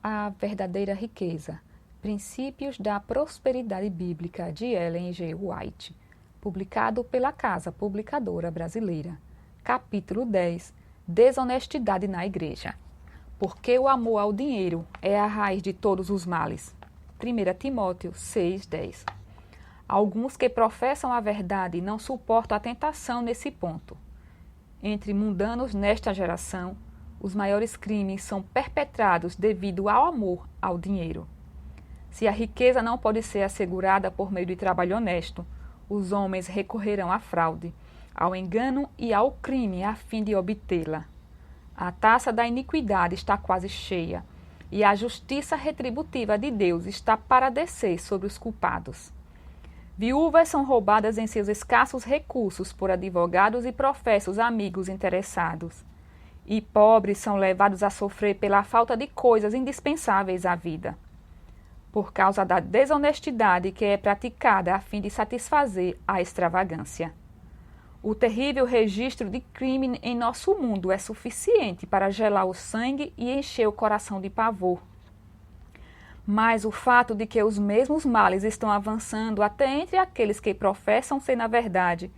A verdadeira riqueza. Princípios da prosperidade bíblica de Ellen G. White, publicado pela Casa Publicadora Brasileira. Capítulo 10. Desonestidade na Igreja. Porque o amor ao dinheiro é a raiz de todos os males. 1 Timóteo 6:10. Alguns que professam a verdade não suportam a tentação nesse ponto. Entre mundanos nesta geração, os maiores crimes são perpetrados devido ao amor ao dinheiro. Se a riqueza não pode ser assegurada por meio de trabalho honesto, os homens recorrerão à fraude, ao engano e ao crime a fim de obtê-la. A taça da iniquidade está quase cheia, e a justiça retributiva de Deus está para descer sobre os culpados. Viúvas são roubadas em seus escassos recursos por advogados e professos amigos interessados. E pobres são levados a sofrer pela falta de coisas indispensáveis à vida, por causa da desonestidade que é praticada a fim de satisfazer a extravagância. O terrível registro de crime em nosso mundo é suficiente para gelar o sangue e encher o coração de pavor. Mas o fato de que os mesmos males estão avançando até entre aqueles que professam ser, na verdade,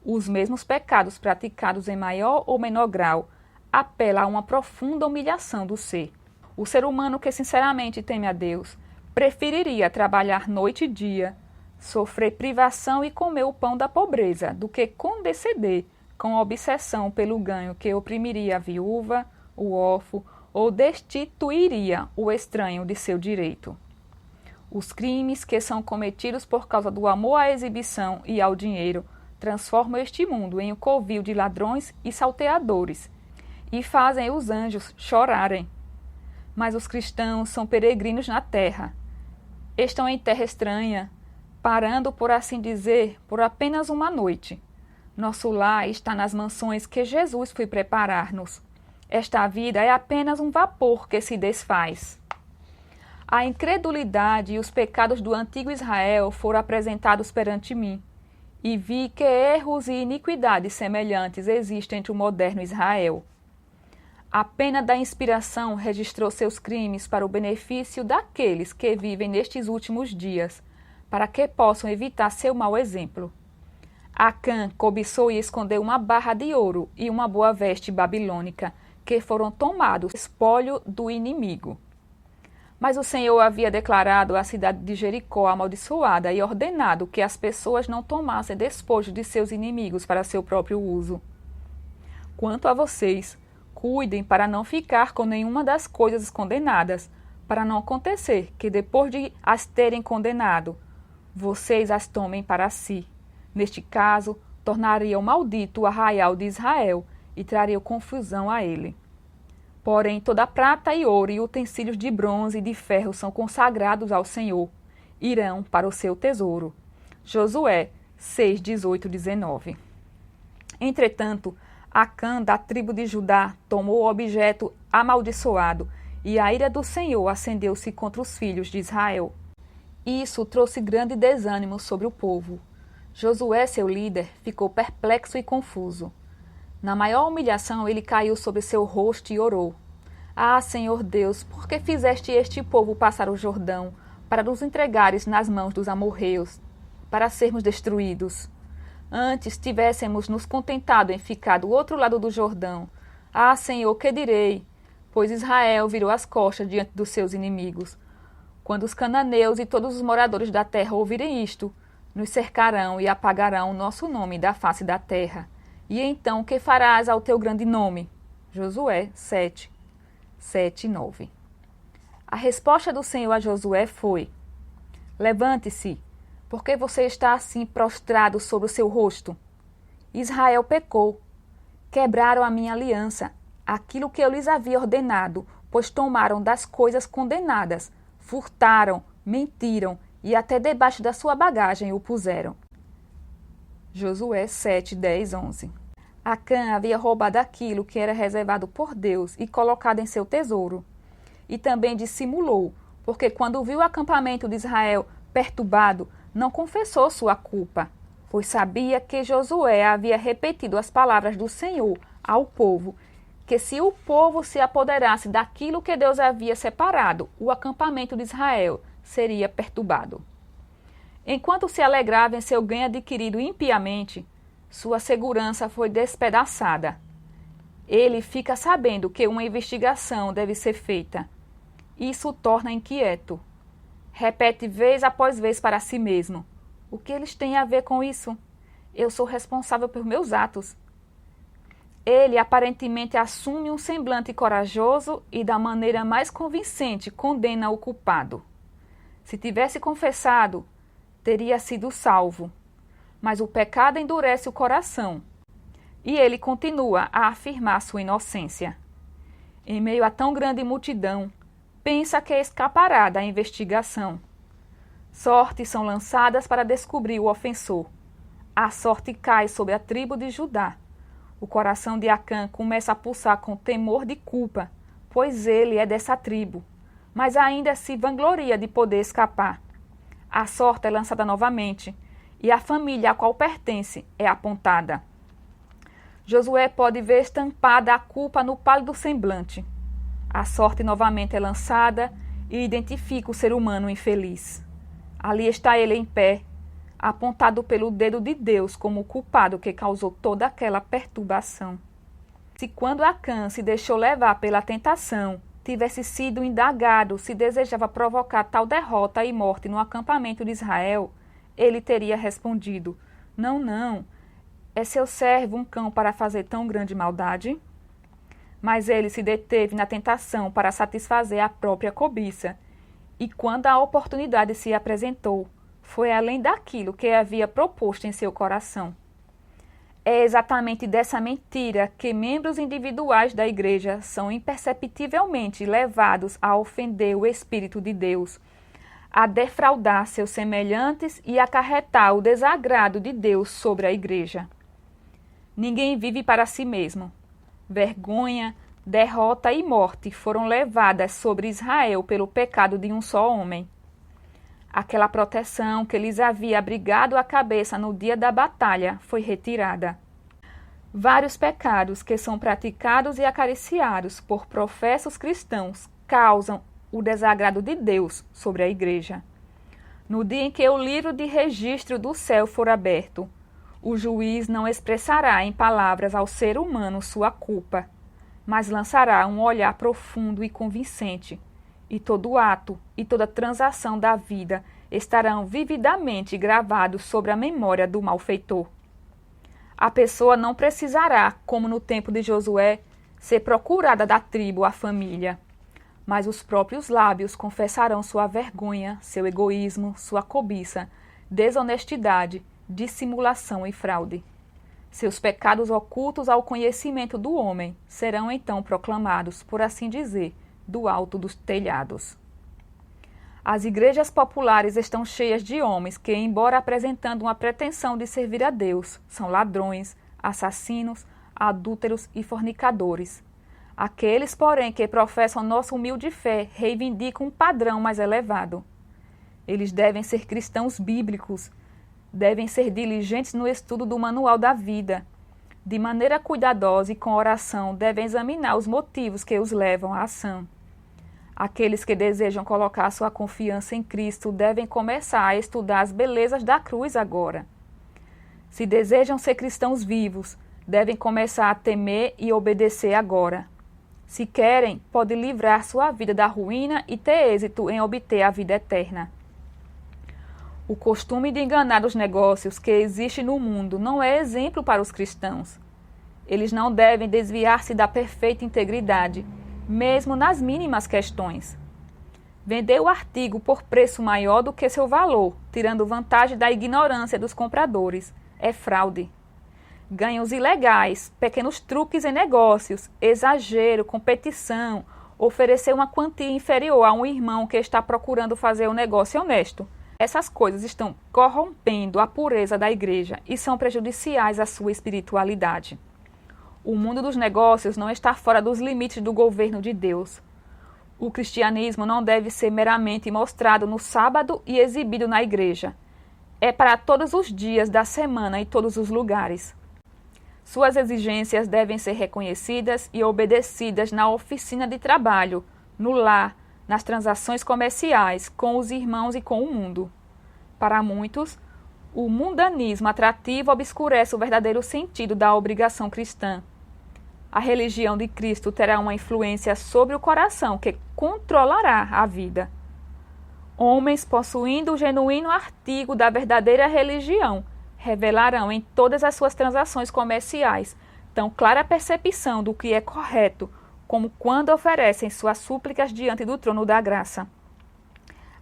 os mesmos pecados praticados em maior ou menor grau, apela a uma profunda humilhação do ser. O ser humano que sinceramente teme a Deus preferiria trabalhar noite e dia, sofrer privação e comer o pão da pobreza, do que condescender com obsessão pelo ganho que oprimiria a viúva, o órfão, ou destituiria o estranho de seu direito. Os crimes que são cometidos por causa do amor à exibição e ao dinheiro transformam este mundo em um covil de ladrões e salteadores e fazem os anjos chorarem. Mas os cristãos são peregrinos na terra. Estão em terra estranha, parando, por assim dizer, por apenas uma noite. Nosso lar está nas mansões que Jesus foi preparar-nos. Esta vida é apenas um vapor que se desfaz. A incredulidade e os pecados do antigo Israel foram apresentados perante mim, e vi que erros e iniquidades semelhantes existem entre o moderno Israel. A pena da inspiração registrou seus crimes para o benefício daqueles que vivem nestes últimos dias, para que possam evitar seu mau exemplo. Acã cobiçou e escondeu uma barra de ouro e uma boa veste babilônica, que foram tomados espólio do inimigo. Mas o Senhor havia declarado a cidade de Jericó amaldiçoada e ordenado que as pessoas não tomassem despojo de seus inimigos para seu próprio uso. Quanto a vocês, cuidem para não ficar com nenhuma das coisas condenadas, para não acontecer que depois de as terem condenado, vocês as tomem para si. Neste caso, tornariam maldito o arraial de Israel e trariam confusão a ele. Porém, toda prata e ouro e utensílios de bronze e de ferro são consagrados ao Senhor, irão para o seu tesouro. Josué 6, 18, 19. Entretanto, Acã, da tribo de Judá, tomou o objeto amaldiçoado, e a ira do Senhor acendeu-se contra os filhos de Israel. Isso trouxe grande desânimo sobre o povo. Josué, seu líder, ficou perplexo e confuso. Na maior humilhação, ele caiu sobre seu rosto e orou. Ah, Senhor Deus, por que fizeste este povo passar o Jordão, para nos entregares nas mãos dos amorreus, para sermos destruídos? Antes tivéssemos nos contentado em ficar do outro lado do Jordão. Ah, Senhor, que direi? Pois Israel virou as costas diante dos seus inimigos. Quando os cananeus e todos os moradores da terra ouvirem isto, nos cercarão e apagarão o nosso nome da face da terra. E então, que farás ao teu grande nome? Josué 7, 7 e 9. A resposta do Senhor a Josué foi: levante-se, porque você está assim prostrado sobre o seu rosto? Israel pecou. Quebraram a minha aliança, aquilo que eu lhes havia ordenado, pois tomaram das coisas condenadas, furtaram, mentiram e até debaixo da sua bagagem o puseram. Josué 7, 10, 11. Acã havia roubado aquilo que era reservado por Deus e colocado em seu tesouro. E também dissimulou, porque quando viu o acampamento de Israel perturbado, não confessou sua culpa, pois sabia que Josué havia repetido as palavras do Senhor ao povo que se o povo se apoderasse daquilo que Deus havia separado, o acampamento de Israel seria perturbado. Enquanto se alegrava em seu ganho adquirido impiamente, sua segurança foi despedaçada. Ele fica sabendo que uma investigação deve ser feita. Isso o torna inquieto. Repete vez após vez para si mesmo: o que eles têm a ver com isso? Eu sou responsável por meus atos. Ele aparentemente assume um semblante corajoso e, da maneira mais convincente, condena o culpado. Se tivesse confessado, teria sido salvo. Mas o pecado endurece o coração e ele continua a afirmar sua inocência. Em meio a tão grande multidão, pensa que escapará da investigação. Sortes são lançadas para descobrir o ofensor. A sorte cai sobre a tribo de Judá. O coração de Acã começa a pulsar com temor de culpa, pois ele é dessa tribo, mas ainda se vangloria de poder escapar. A sorte é lançada novamente, e a família a qual pertence é apontada. Josué pode ver estampada a culpa no pálido semblante. A sorte novamente é lançada e identifica o ser humano infeliz. Ali está ele em pé, apontado pelo dedo de Deus como o culpado que causou toda aquela perturbação. Se quando Acã se deixou levar pela tentação, tivesse sido indagado se desejava provocar tal derrota e morte no acampamento de Israel, ele teria respondido: não, não, é seu servo um cão para fazer tão grande maldade? Mas ele se deteve na tentação para satisfazer a própria cobiça, e quando a oportunidade se apresentou, foi além daquilo que havia proposto em seu coração. É exatamente dessa mentira que membros individuais da igreja são imperceptivelmente levados a ofender o Espírito de Deus, a defraudar seus semelhantes e acarretar o desagrado de Deus sobre a igreja. Ninguém vive para si mesmo. Vergonha, derrota e morte foram levadas sobre Israel pelo pecado de um só homem. Aquela proteção que lhes havia abrigado a cabeça no dia da batalha foi retirada. Vários pecados que são praticados e acariciados por professos cristãos causam o desagrado de Deus sobre a igreja. No dia em que o livro de registro do céu for aberto, o juiz não expressará em palavras ao ser humano sua culpa, mas lançará um olhar profundo e convincente, e todo ato e toda transação da vida estarão vividamente gravados sobre a memória do malfeitor. A pessoa não precisará, como no tempo de Josué, ser procurada da tribo à família, mas os próprios lábios confessarão sua vergonha, seu egoísmo, sua cobiça, desonestidade, dissimulação e fraude. Seus pecados ocultos ao conhecimento do homem serão então proclamados, por assim dizer, do alto dos telhados. As igrejas populares estão cheias de homens que, embora apresentando uma pretensão de servir a Deus, são ladrões, assassinos, adúlteros e fornicadores. Aqueles, porém, que professam nossa humilde fé reivindicam um padrão mais elevado. Eles devem ser cristãos bíblicos, devem ser diligentes no estudo do manual da vida. De maneira cuidadosa e com oração, devem examinar os motivos que os levam à ação. Aqueles que desejam colocar sua confiança em Cristo devem começar a estudar as belezas da cruz agora. Se desejam ser cristãos vivos, devem começar a temer e obedecer agora. Se querem, pode livrar sua vida da ruína e ter êxito em obter a vida eterna. O costume de enganar os negócios que existe no mundo não é exemplo para os cristãos. Eles não devem desviar-se da perfeita integridade, mesmo nas mínimas questões. Vender o artigo por preço maior do que seu valor, tirando vantagem da ignorância dos compradores, é fraude. Ganhos ilegais, pequenos truques em negócios, exagero, competição, oferecer uma quantia inferior a um irmão que está procurando fazer um negócio honesto. Essas coisas estão corrompendo a pureza da igreja e são prejudiciais à sua espiritualidade. O mundo dos negócios não está fora dos limites do governo de Deus. O cristianismo não deve ser meramente mostrado no sábado e exibido na igreja. É para todos os dias da semana e todos os lugares. Suas exigências devem ser reconhecidas e obedecidas na oficina de trabalho, no lar, nas transações comerciais, com os irmãos e com o mundo. Para muitos, o mundanismo atrativo obscurece o verdadeiro sentido da obrigação cristã. A religião de Cristo terá uma influência sobre o coração que controlará a vida. Homens possuindo o genuíno artigo da verdadeira religião revelarão em todas as suas transações comerciais tão clara percepção do que é correto, como quando oferecem suas súplicas diante do trono da graça.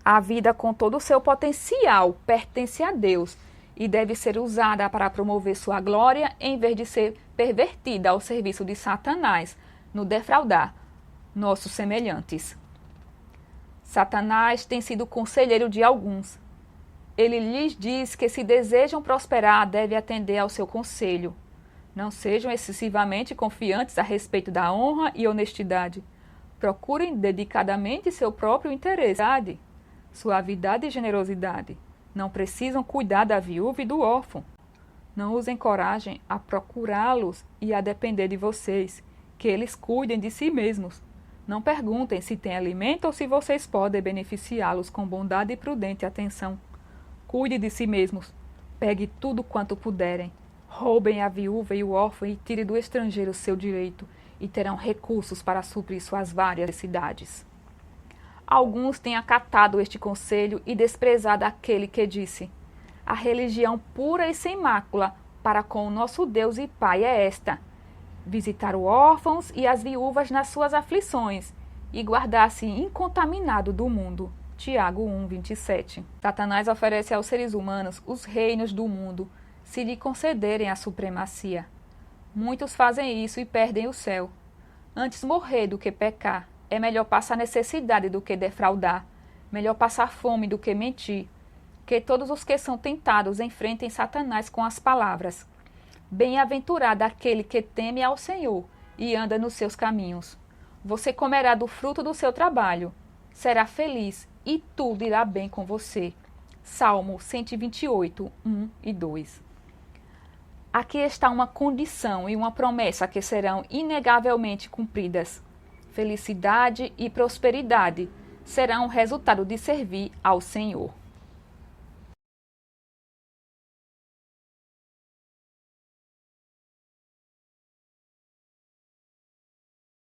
A vida com todo o seu potencial pertence a Deus e deve ser usada para promover sua glória em vez de ser pervertida ao serviço de Satanás, no defraudar nossos semelhantes. Satanás tem sido conselheiro de alguns. Ele lhes diz que se desejam prosperar, deve atender ao seu conselho. Não sejam excessivamente confiantes a respeito da honra e honestidade. Procurem dedicadamente seu próprio interesse, suavidade e generosidade. Não precisam cuidar da viúva e do órfão. Não os encorajem a procurá-los e a depender de vocês, que eles cuidem de si mesmos. Não perguntem se têm alimento ou se vocês podem beneficiá-los com bondade e prudente atenção. Cuide de si mesmos. Pegue tudo quanto puderem. Roubem a viúva e o órfão e tire do estrangeiro seu direito, e terão recursos para suprir suas várias necessidades. Alguns têm acatado este conselho e desprezado aquele que disse: a religião pura e sem mácula para com o nosso Deus e Pai é esta: visitar os órfãos e as viúvas nas suas aflições e guardar-se incontaminado do mundo. Tiago 1:27. Satanás oferece aos seres humanos os reinos do mundo, se lhe concederem a supremacia. Muitos fazem isso e perdem o céu. Antes morrer do que pecar. É melhor passar necessidade do que defraudar. Melhor passar fome do que mentir. Que todos os que são tentados enfrentem Satanás com as palavras: bem-aventurado aquele que teme ao Senhor e anda nos seus caminhos. Você comerá do fruto do seu trabalho. Será feliz e tudo irá bem com você. Salmo 128, 1 e 2. Aqui está uma condição e uma promessa que serão inegavelmente cumpridas. Felicidade e prosperidade serão o resultado de servir ao Senhor.